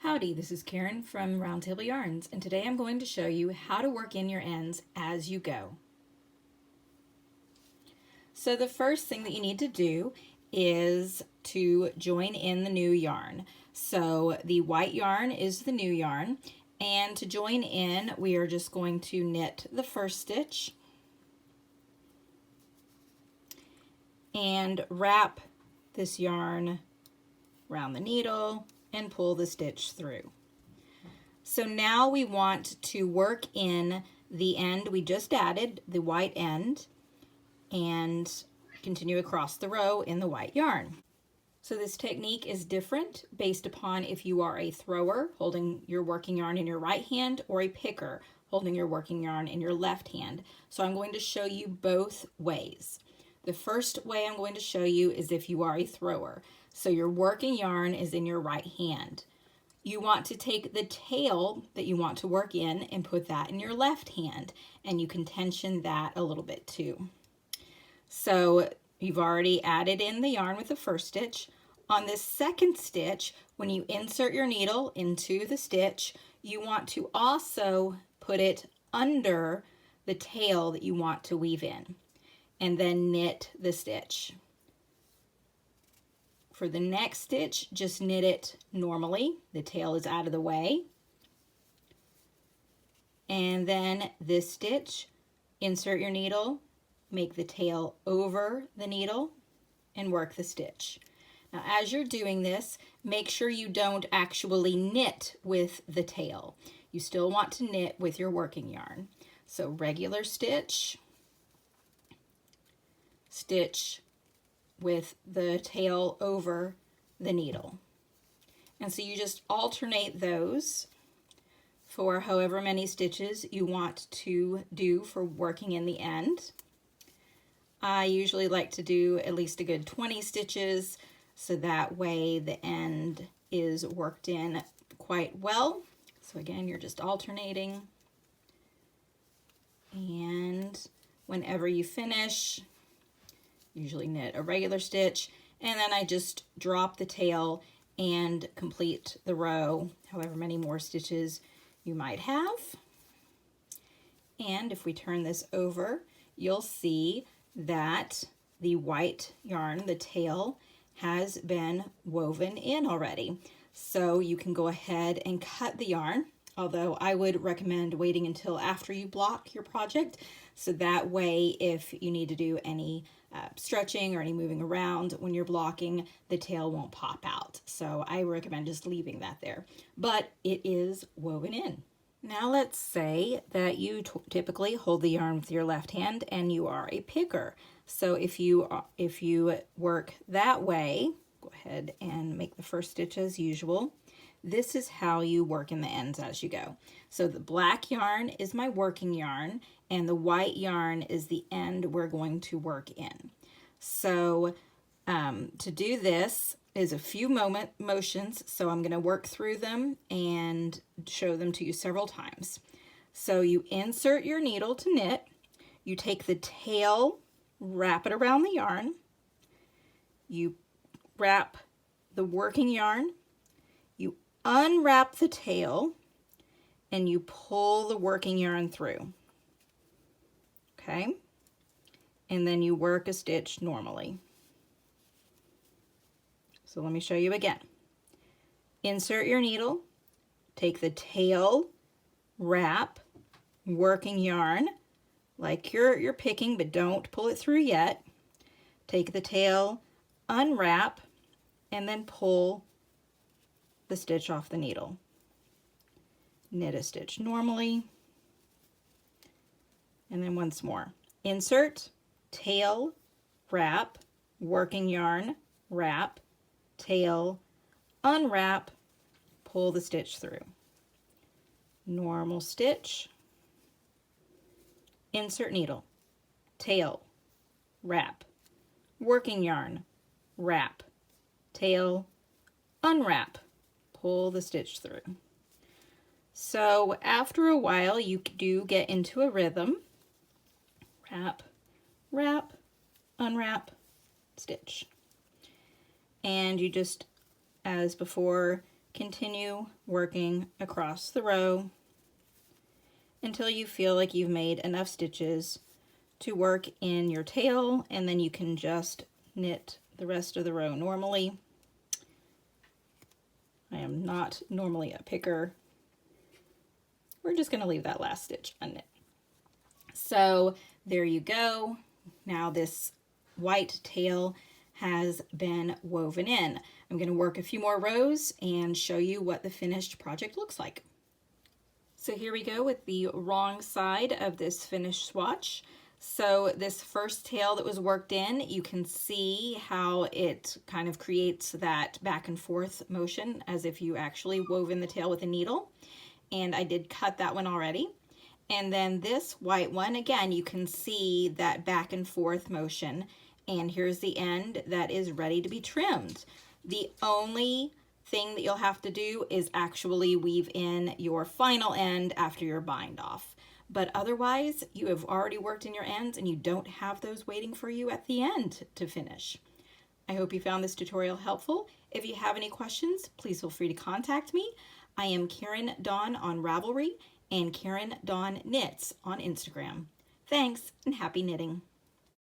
Howdy, this is Karen from Roundtable Yarns, and today I'm going to show you how to work in your ends as you go. So the first thing that you need to do is to join in the new yarn. So the white yarn is the new yarn, and to join in we are just going to knit the first stitch and wrap this yarn around the needle and pull the stitch through. So now we want to work in the end we just added, the white end, and continue across the row in the white yarn. So this technique is different based upon if you are a thrower holding your working yarn in your right hand or a picker holding your working yarn in your left hand. So I'm going to show you both ways. The first way I'm going to show you is if you are a thrower. So your working yarn is in your right hand. You want to take the tail that you want to work in and put that in your left hand, and you can tension that a little bit too. So you've already added in the yarn with the first stitch. On this second stitch, when you insert your needle into the stitch, you want to also put it under the tail that you want to weave in, and then knit the stitch. For the next stitch, just knit it normally. The tail is out of the way. And then this stitch, insert your needle, make the tail over the needle, and work the stitch. Now, as you're doing this, make sure you don't actually knit with the tail. You still want to knit with your working yarn. So regular stitch, stitch with the tail over the needle. And so you just alternate those for however many stitches you want to do for working in the end. I usually like to do at least a good 20 stitches, so that way the end is worked in quite well. So again, you're just alternating, and whenever you finish, usually knit a regular stitch, and then I just drop the tail and complete the row, however many more stitches you might have. And if we turn this over, you'll see that the white yarn, the tail, has been woven in already. So you can go ahead and cut the yarn, although I would recommend waiting until after you block your project, so that way if you need to do any stretching or any moving around when you're blocking, the tail won't pop out. So I recommend just leaving that there, but it is woven in. Now let's say that you typically hold the yarn with your left hand and you are a picker. So if you work that way, go ahead and make the first stitch as usual. This is how you work in the ends as you go. So the black yarn is my working yarn, and the white yarn is the end we're going to work in. So to do this is a few motions, so I'm going to work through them and show them to you several times. So you insert your needle to knit, you take the tail, wrap it around the yarn, you wrap the working yarn, you unwrap the tail, and you pull the working yarn through. Okay? And then you work a stitch normally. So let me show you again. Insert your needle, take the tail, wrap, working yarn, like you're picking, but don't pull it through yet. Take the tail, unwrap, and then pull the stitch off the needle. Knit a stitch normally, and then once more. Insert, tail, wrap, working yarn, wrap, tail, unwrap, pull the stitch through. Normal stitch, insert needle, tail, wrap, working yarn, wrap, tail, unwrap, pull the stitch through. So after a while you do get into a rhythm. Wrap, wrap, unwrap, stitch. And you just, as before, continue working across the row until you feel like you've made enough stitches to work in your tail, and then you can just knit the rest of the row normally. I am not normally a picker. We're just going to leave that last stitch unknit. So there you go. Now this white tail has been woven in. I'm going to work a few more rows and show you what the finished project looks like. So here we go with the wrong side of this finished swatch. So this first tail that was worked in, you can see how it kind of creates that back and forth motion as if you actually wove in the tail with a needle. And I did cut that one already. And then this white one, again, you can see that back and forth motion. And here's the end that is ready to be trimmed. The only thing that you'll have to do is actually weave in your final end after your bind off. But otherwise, you have already worked in your ends and you don't have those waiting for you at the end to finish. I hope you found this tutorial helpful. If you have any questions, please feel free to contact me. I am Karen Dawn on Ravelry and Karen Dawn Knits on Instagram. Thanks and happy knitting.